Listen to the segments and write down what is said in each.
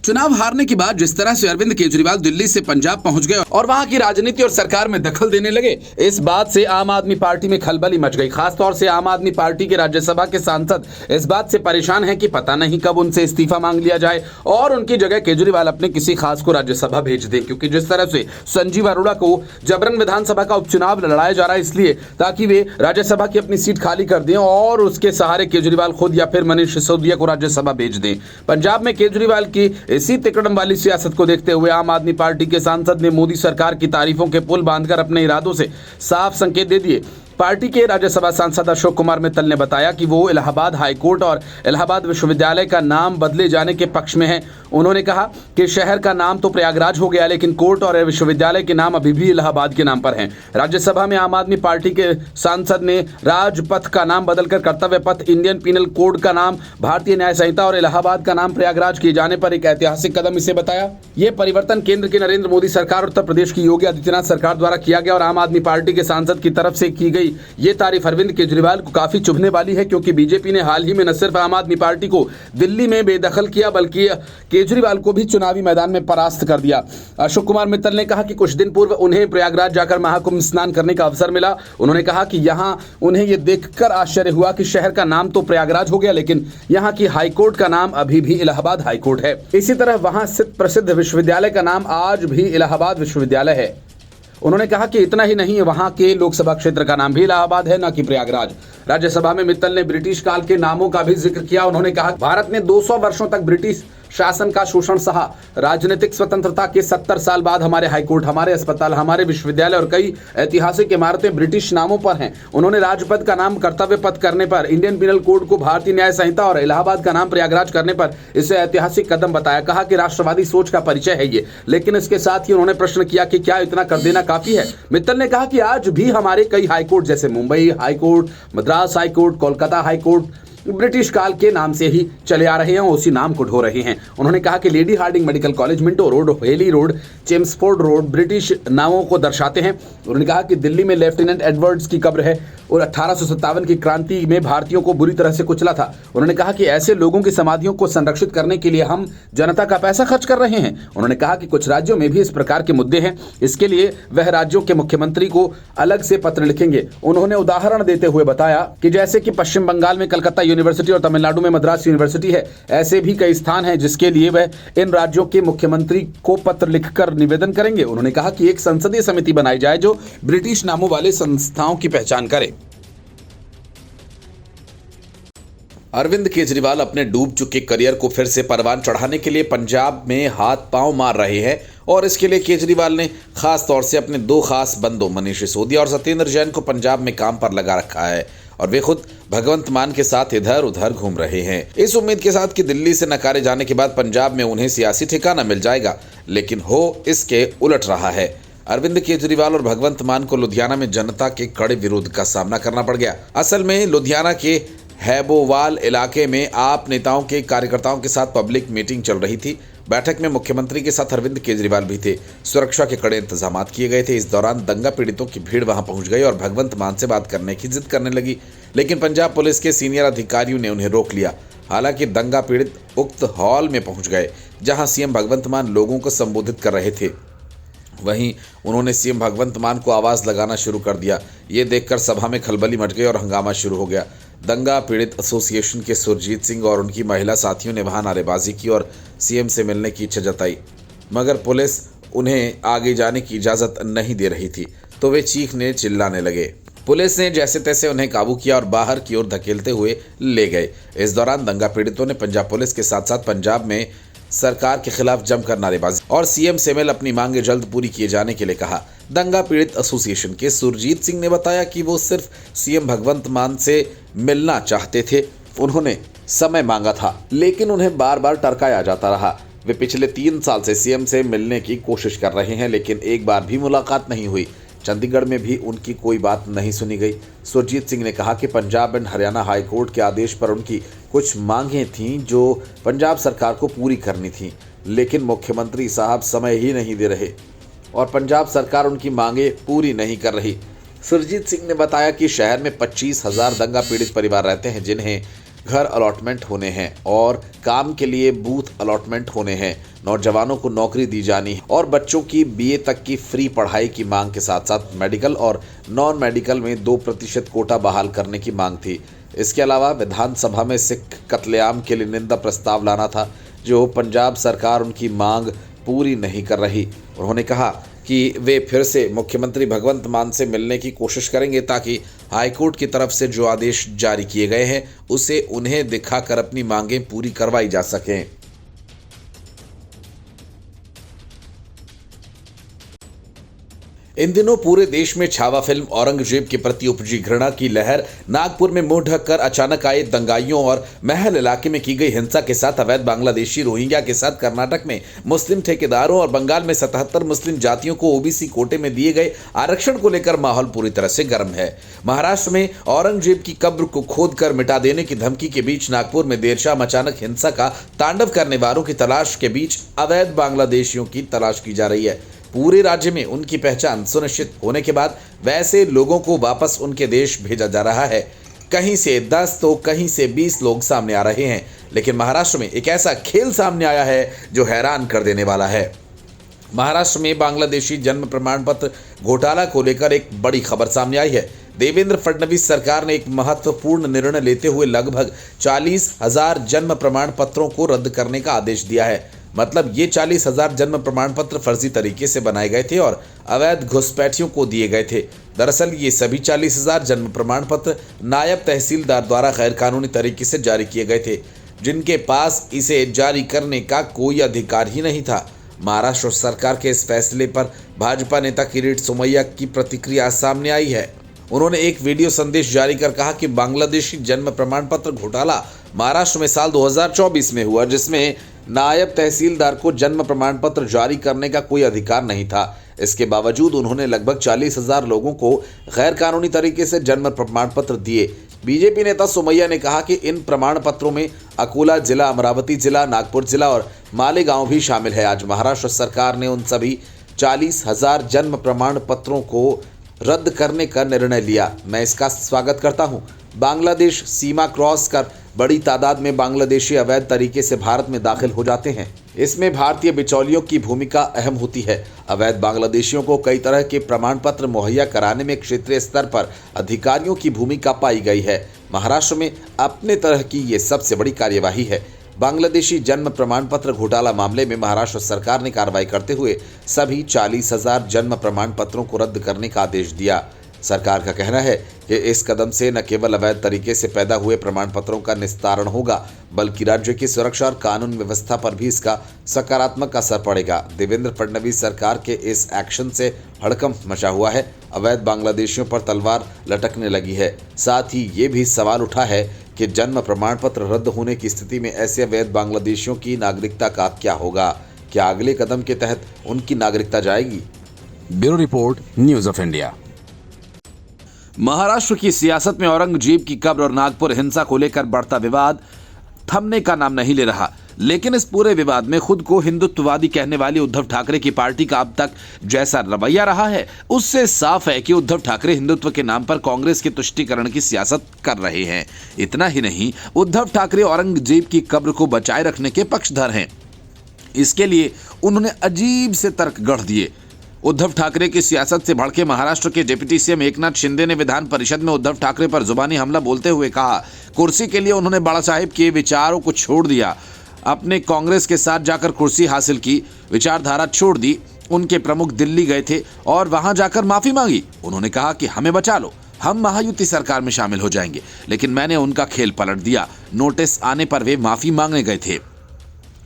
चुनाव हारने के बाद जिस तरह से अरविंद केजरीवाल दिल्ली से पंजाब पहुंच गए और वहां की राजनीति और सरकार में दखल देने लगे, इस बात से आम आदमी पार्टी में खलबली मच गई। खासतौर से आम आदमी पार्टी के राज्यसभा के सांसद इस बात से परेशान हैं कि पता नहीं कब उनसे इस्तीफा मांग लिया जाए और उनकी जगह केजरीवाल अपने किसी खास को राज्यसभा भेज दें, क्योंकि जिस तरह से संजीव अरोड़ा को जबरन विधानसभा का उपचुनाव लड़ाया जा रहा है, इसलिए ताकि वे राज्यसभा की अपनी सीट खाली कर दें और उसके सहारे केजरीवाल खुद या फिर मनीष सिसोदिया को राज्यसभा भेज दें। पंजाब में केजरीवाल की इसी तिकड़म वाली सियासत को देखते हुए आम आदमी पार्टी के सांसद ने मोदी सरकार की तारीफों के पुल बांधकर अपने इरादों से साफ संकेत दे दिए। पार्टी के राज्यसभा सांसद अशोक कुमार मित्तल ने बताया कि वो इलाहाबाद हाईकोर्ट और इलाहाबाद विश्वविद्यालय का नाम बदले जाने के पक्ष में हैं। उन्होंने कहा कि शहर का नाम तो प्रयागराज हो गया, लेकिन कोर्ट और विश्वविद्यालय के नाम अभी भी इलाहाबाद के नाम पर हैं। राज्यसभा में आम आदमी पार्टी के सांसद ने राजपथ का नाम बदलकर कर्तव्य पथ, इंडियन पीनल कोड का नाम भारतीय न्याय संहिता और इलाहाबाद का नाम प्रयागराज किए जाने पर एक ऐतिहासिक कदम इसे बताया। ये परिवर्तन केंद्र की नरेंद्र मोदी सरकार और उत्तर प्रदेश की योगी आदित्यनाथ सरकार द्वारा किया गया और आम आदमी पार्टी के सांसद की तरफ से की गई ये तारीफ अरविंद केजरीवाल को काफी चुभने वाली है, क्योंकि बीजेपी ने हाल ही में न सिर्फ आम आदमी पार्टी को दिल्ली में बेदखल किया बल्कि केजरीवाल को भी चुनावी मैदान में परास्त कर दिया। अशोक कुमार मित्तल ने कहा कि कुछ दिन पूर्व उन्हें प्रयागराज जाकर महाकुंभ स्नान करने का अवसर मिला। उन्होंने कहा कि यहां उन्हें यह देखकर आश्चर्य हुआ कि शहर का नाम तो प्रयागराज हो गया, लेकिन यहां की हाईकोर्ट का नाम अभी भी इलाहाबाद हाईकोर्ट है। इसी तरह वहां स्थित प्रसिद्ध विश्वविद्यालय का नाम आज भी इलाहाबाद विश्वविद्यालय है। उन्होंने कहा कि इतना ही नहीं, वहां के लोकसभा क्षेत्र का नाम भी इलाहाबाद है, न कि प्रयागराज। राज्यसभा में मित्तल ने ब्रिटिश काल के नामों का भी जिक्र किया। उन्होंने कहा भारत ने 200 वर्षों तक ब्रिटिश शासन का शोषण सहा। राजनीतिक स्वतंत्रता के 70 साल बाद हमारे हाईकोर्ट, हमारे अस्पताल, हमारे विश्वविद्यालय और कई ऐतिहासिक इमारतें ब्रिटिश नामों पर हैं। उन्होंने राजपथ का नाम कर्तव्य पथ करने पर, इंडियन पीनल कोड को भारतीय न्याय संहिता और इलाहाबाद का नाम प्रयागराज करने पर इसे ऐतिहासिक कदम बताया। कहा कि राष्ट्रवादी सोच का परिचय है ये, लेकिन इसके साथ ही उन्होंने प्रश्न किया कि क्या इतना कर देना काफी है। मित्तल ने कहा कि आज भी हमारे कई हाईकोर्ट जैसे Mumbai high court, Madras high court, Kolkata high court British काल के नाम से ही चले आ रहे हैं और उसी नाम को ढो रहे हैं। उन्होंने कहा कि Lady Hardinge Medical College, Minto Road, Hailey Road, Chelmsford Road British नामों को दर्शाते हैं। उन्होंने कहा कि दिल्ली में लेफ्टिनेंट एडवर्ड्स की कब्र है और 1857 की क्रांति में भारतीयों को बुरी तरह से कुचला था। उन्होंने कहा कि ऐसे लोगों की समाधियों को संरक्षित करने के लिए हम जनता का पैसा खर्च कर रहे हैं। उन्होंने कहा कि कुछ राज्यों में भी इस प्रकार के मुद्दे हैं, इसके लिए वह राज्यों के मुख्यमंत्री को अलग से पत्र लिखेंगे। उन्होंने उदाहरण देते हुए बताया कि जैसे कि पश्चिम बंगाल में कलकत्ता यूनिवर्सिटी और तमिलनाडु में मद्रास यूनिवर्सिटी है, ऐसे भी कई स्थान हैं जिसके लिए वह इन राज्यों के मुख्यमंत्री को पत्र लिखकर निवेदन करेंगे। उन्होंने कहा कि एक संसदीय समिति बनाई जाए जो ब्रिटिश नामों वाले संस्थाओं की पहचान करे। अरविंद केजरीवाल अपने डूब चुके करियर को फिर से परवान चढ़ाने के लिए पंजाब में हाथ पांव मार रहे हैं और इसके लिए केजरीवाल ने खास तौर से अपने 2 खास बंदों मनीष सिसोदिया और सत्येंद्र जैन को पंजाब में काम पर लगा रखा है और वे खुद भगवंत मान के साथ इधर उधर घूम रहे हैं, इस उम्मीद के साथ कि दिल्ली से नकारे जाने के बाद पंजाब में उन्हें सियासी ठिकाना मिल जाएगा, लेकिन हो इसके उलट रहा है। अरविंद केजरीवाल और भगवंत मान को लुधियाना में जनता के कड़े विरोध का सामना करना पड़ गया। असल में लुधियाना के हैबोवाल इलाके में आप नेताओं के कार्यकर्ताओं के साथ पब्लिक मीटिंग चल रही थी। बैठक में मुख्यमंत्री के साथ अरविंद केजरीवाल भी थे। सुरक्षा के कड़े इंतजाम किए गए थे। इस दौरान दंगा पीड़ितों की भीड़ वहां पहुंच गई और भगवंत मान से बात करने की जिद करने लगी, लेकिन पंजाब पुलिस के सीनियर अधिकारियों ने उन्हें रोक लिया। हालांकि दंगा पीड़ित उक्त हॉल में पहुंच गए जहां सीएम भगवंत मान लोगों को संबोधित कर रहे थे। वहीं उन्होंने सीएम भगवंत मान को आवाज लगाना शुरू कर दिया। ये देखकर सभा में खलबली मच गई और हंगामा शुरू हो गया। दंगा पीड़ित एसोसिएशन के सुरजीत सिंह और उनकी महिला साथियों ने वहां नारेबाजी की और सीएम से मिलने की इच्छा जताई, मगर पुलिस उन्हें आगे जाने की इजाजत नहीं दे रही थी, तो वे चीखने चिल्लाने लगे। पुलिस ने जैसे तैसे उन्हें काबू किया और बाहर की ओर धकेलते हुए ले गए। इस दौरान दंगा पीड़ितों ने पंजाब पुलिस के साथ साथ पंजाब में सरकार के खिलाफ जमकर नारेबाजी और सीएम से मिल अपनी मांगे जल्द पूरी किए जाने के लिए कहा। दंगा पीड़ित एसोसिएशन के सुरजीत सिंह ने बताया कि वो सिर्फ सीएम भगवंत मान से मिलना चाहते थे। उन्होंने समय मांगा था, लेकिन उन्हें बार बार टरकाया जाता रहा। वे पिछले 3 साल से सीएम से मिलने की कोशिश कर रहे हैं, लेकिन एक बार भी मुलाकात नहीं हुई। चंडीगढ़ में भी उनकी कोई बात नहीं सुनी गई। सुरजीत सिंह ने कहा कि पंजाब एंड हरियाणा हाईकोर्ट के आदेश पर उनकी कुछ मांगें थीं जो पंजाब सरकार को पूरी करनी थीं, लेकिन मुख्यमंत्री साहब समय ही नहीं दे रहे और पंजाब सरकार उनकी मांगें पूरी नहीं कर रही। सुरजीत सिंह ने बताया कि शहर में 25,000 दंगा पीड़ित परिवार रहते हैं, जिन्हें घर अलॉटमेंट होने हैं और काम के लिए बूथ अलॉटमेंट होने हैं। नौजवानों को नौकरी दी जानी है और बच्चों की बीए तक की फ्री पढ़ाई की मांग के साथ साथ मेडिकल और नॉन मेडिकल में 2% कोटा बहाल करने की मांग थी। इसके अलावा विधानसभा में सिख कत्लेआम के लिए निंदा प्रस्ताव लाना था, जो पंजाब सरकार उनकी मांग पूरी नहीं कर रही। उन्होंने कहा कि वे फिर से मुख्यमंत्री भगवंत मान से मिलने की कोशिश करेंगे ताकि हाईकोर्ट की तरफ से जो आदेश जारी किए गए हैं उसे उन्हें दिखाकर अपनी मांगें पूरी करवाई जा सकें। इन दिनों पूरे देश में छावा फिल्म औरंगजेब के प्रति उपजी घृणा की लहर। नागपुर में मुंह ढककर अचानक आए दंगाइयों और महल इलाके में की गई हिंसा के साथ अवैध बांग्लादेशी रोहिंग्या के साथ कर्नाटक में मुस्लिम ठेकेदारों और बंगाल में 77 मुस्लिम जातियों को ओबीसी कोटे में दिए गए आरक्षण को लेकर माहौल पूरी तरह से गर्म है। महाराष्ट्र में औरंगजेब की कब्र को खोद कर मिटा देने की धमकी के बीच नागपुर में देर शाम अचानक हिंसा का तांडव करने वालों की तलाश के बीच अवैध बांग्लादेशियों की तलाश की जा रही है। पूरे राज्य में उनकी पहचान सुनिश्चित होने के बाद वैसे लोगों को वापस उनके देश भेजा जा रहा है। कहीं से 10 तो कहीं से 20 लोग सामने आ रहे हैं, लेकिन महाराष्ट्र में एक ऐसा खेल सामने आया है जो हैरान कर देने वाला है। महाराष्ट्र में बांग्लादेशी जन्म प्रमाण पत्र घोटाला को लेकर एक बड़ी खबर सामने आई है। देवेंद्र फडणवीस सरकार ने एक महत्वपूर्ण निर्णय लेते हुए लगभग 40,000 जन्म प्रमाण पत्रों को रद्द करने का आदेश दिया है। मतलब ये 40,000 जन्म प्रमाण पत्र फर्जी तरीके से बनाए गए थे और अवैध घुसपैठियों को दिए गए थे। दरअसल ये सभी 40,000 जन्म प्रमाण पत्र नायब तहसीलदार द्वारा गैर कानूनी तरीके से जारी किए गए थे, जिनके पास इसे जारी करने का कोई अधिकार ही नहीं था। महाराष्ट्र सरकार के इस फैसले पर भाजपा नेता किरीट सोमैया की प्रतिक्रिया सामने आई है। उन्होंने एक वीडियो संदेश जारी कर कहा कि बांग्लादेशी जन्म प्रमाण पत्र घोटाला महाराष्ट्र में साल 2024 में हुआ, जिसमें नायब तहसीलदार को जन्म प्रमाण पत्र जारी करने का कोई अधिकार नहीं था। इसके बावजूद उन्होंने लगभग 40,000 लोगों को गैर कानूनी तरीके से जन्म प्रमाण पत्र दिए। बीजेपी नेता सोमैया ने कहा कि इन प्रमाण पत्रों में अकोला जिला, अमरावती जिला, नागपुर जिला और मालेगांव भी शामिल है। आज महाराष्ट्र सरकार ने उन सभी 40,000 जन्म प्रमाण पत्रों को रद्द करने का निर्णय लिया। मैं इसका स्वागत करता हूं। बांग्लादेश सीमा क्रॉस कर बड़ी तादाद में बांग्लादेशी अवैध तरीके से भारत में दाखिल हो जाते हैं। इसमें भारतीय बिचौलियों की भूमिका अहम होती है। अवैध बांग्लादेशियों को कई तरह के प्रमाण पत्र मुहैया कराने में क्षेत्रीय स्तर पर अधिकारियों की भूमिका पाई गई है। महाराष्ट्र में अपने तरह की ये सबसे बड़ी कार्यवाही है। बांग्लादेशी जन्म प्रमाण पत्र घोटाला मामले में महाराष्ट्र सरकार ने कार्रवाई करते हुए सभी 40,000 जन्म प्रमाण पत्रों को रद्द करने का आदेश दिया। सरकार का कहना है कि इस कदम से न केवल अवैध तरीके से पैदा हुए प्रमाण पत्रों का निस्तारण होगा, बल्कि राज्य की सुरक्षा और कानून व्यवस्था पर भी इसका सकारात्मक असर पड़ेगा। देवेंद्र फडणवीस सरकार के इस एक्शन से हड़कंप मचा हुआ है। अवैध बांग्लादेशियों पर तलवार लटकने लगी है। साथ ही ये भी सवाल उठा है कि जन्म प्रमाण पत्र रद्द होने की स्थिति में ऐसे अवैध बांग्लादेशियों की नागरिकता का क्या होगा? क्या अगले कदम के तहत उनकी नागरिकता जाएगी? Bureau report, news of India. Maharashtra की सियासत में औरंगजेब की कब्र और नागपुर हिंसा को लेकर बढ़ता विवाद थमने का नाम नहीं ले रहा। लेकिन इस पूरे विवाद में खुद को हिंदुत्ववादी कहने वाली उद्धव ठाकरे की पार्टी का अब तक जैसा रवैया रहा है, उससे साफ है कि उद्धव ठाकरे हिंदुत्व के नाम पर कांग्रेस के तुष्टीकरण की सियासत कर रहे हैं। इतना ही नहीं, उद्धव ठाकरे औरंगजेब की कब्र को बचाए रखने के पक्षधर हैं। इसके लिए उन्होंने अजीब से तर्क गढ़ दिए। उद्धव ठाकरे की सियासत से भड़के महाराष्ट्र के डिप्टी सीएम एकनाथ शिंदे ने विधान परिषद में उद्धव ठाकरे पर जुबानी हमला बोलते हुए कहा, कुर्सी के लिए उन्होंने बाला साहेब के विचारों को छोड़ दिया, अपने कांग्रेस के साथ जाकर कुर्सी हासिल की, विचारधारा छोड़ दी। उनके प्रमुख दिल्ली गए थे और वहां जाकर माफी मांगी। उन्होंने कहा कि हमें बचा लो, हम महायुति सरकार में शामिल हो जाएंगे। लेकिन मैंने उनका खेल पलट दिया। नोटिस आने पर वे माफी मांगने गए थे।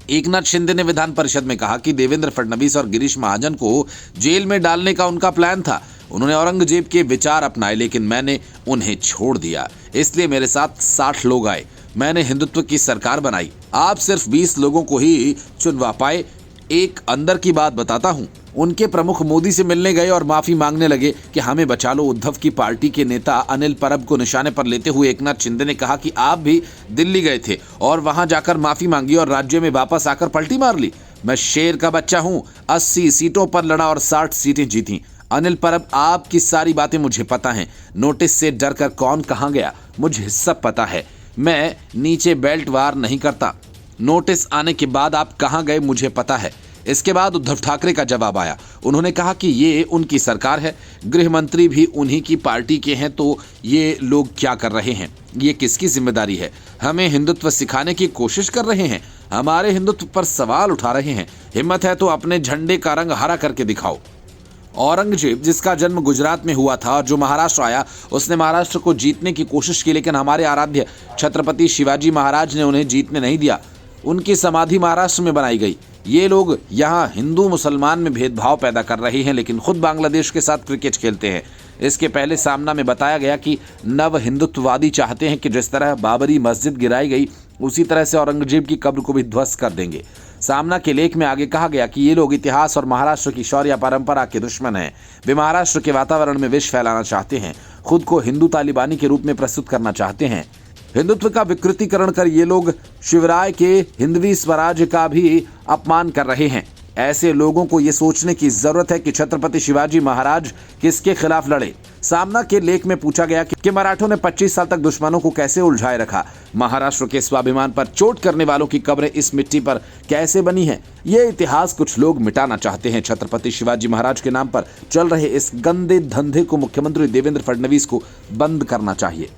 एकनाथ शिंदे ने विधान परिषद में कहा कि देवेंद्र फडणवीस और गिरीश महाजन को जेल में डालने का उनका प्लान था। उन्होंने औरंगजेब के विचार अपनाए, लेकिन मैंने उन्हें छोड़ दिया। इसलिए मेरे साथ 60 लोग आए। मैंने हिंदुत्व की सरकार बनाई। आप सिर्फ 20 लोगों को ही चुनवा पाए। एक अंदर की बात बताता हूं, उनके प्रमुख मोदी से मिलने गए और माफी मांगने लगे कि हमें बचा लो। उद्धव की पार्टी के नेता अनिल परब को निशाने पर लेते हुए एकनाथ शिंदे ने कहा कि आप भी दिल्ली गए थे और वहां जाकर माफी मांगी और राज्य में वापस आकर पलटी मार ली। मैं शेर का बच्चा हूं, 80 सीटों पर लड़ा और 60 सीटें जीती। अनिल परब, आपकी सारी बातें मुझे पता है। नोटिस से डर कर कौन कहां गया मुझे सब पता है। मैं नीचे बेल्ट वार नहीं करता। नोटिस आने के बाद आप कहां गए मुझे पता है। इसके बाद उद्धव ठाकरे का जवाब आया। उन्होंने कहा कि ये उनकी सरकार है, गृह मंत्री भी उन्हीं की पार्टी के हैं, तो ये लोग क्या कर रहे हैं, ये किसकी जिम्मेदारी है? हमें हिंदुत्व सिखाने की कोशिश कर रहे हैं, हमारे हिंदुत्व पर सवाल उठा रहे हैं। हिम्मत है तो अपने झंडे का रंग हरा करके दिखाओ। औरंगजेब, जिसका जन्म गुजरात में हुआ था और जो महाराष्ट्र आया, उसने महाराष्ट्र को जीतने की कोशिश की, लेकिन हमारे आराध्य छत्रपति शिवाजी महाराज ने उन्हें जीतने नहीं दिया। उनकी समाधि महाराष्ट्र में बनाई गई। ये लोग यहाँ हिंदू मुसलमान में भेदभाव पैदा कर रहे हैं, लेकिन खुद बांग्लादेश के साथ क्रिकेट खेलते हैं। इसके पहले सामना में बताया गया कि नव हिंदुत्ववादी चाहते हैं कि जिस तरह बाबरी मस्जिद गिराई गई, उसी तरह से औरंगजेब की कब्र को भी ध्वस्त कर देंगे। सामना के लेख में आगे कहा गया कि ये लोग इतिहास और महाराष्ट्र की शौर्य परंपरा के दुश्मन हैं। वे महाराष्ट्र के वातावरण में विष फैलाना चाहते हैं, खुद को हिंदू तालिबानी के रूप में प्रस्तुत करना चाहते हैं। हिंदुत्व का विकृतीकरण कर ये लोग शिवराय के हिंदवी स्वराज्य का भी अपमान कर रहे हैं। ऐसे लोगों को ये सोचने की जरूरत है कि छत्रपति शिवाजी महाराज किसके खिलाफ लड़े। सामना के लेख में पूछा गया कि मराठों ने 25 साल तक दुश्मनों को कैसे उलझाए रखा, महाराष्ट्र के स्वाभिमान पर चोट करने वालों की कब्रें इस मिट्टी पर कैसे बनी है। ये इतिहास कुछ लोग मिटाना चाहते हैं। छत्रपति शिवाजी महाराज के नाम पर चल रहे इस गंदे धंधे को मुख्यमंत्री देवेंद्र फडणवीस को बंद करना चाहिए।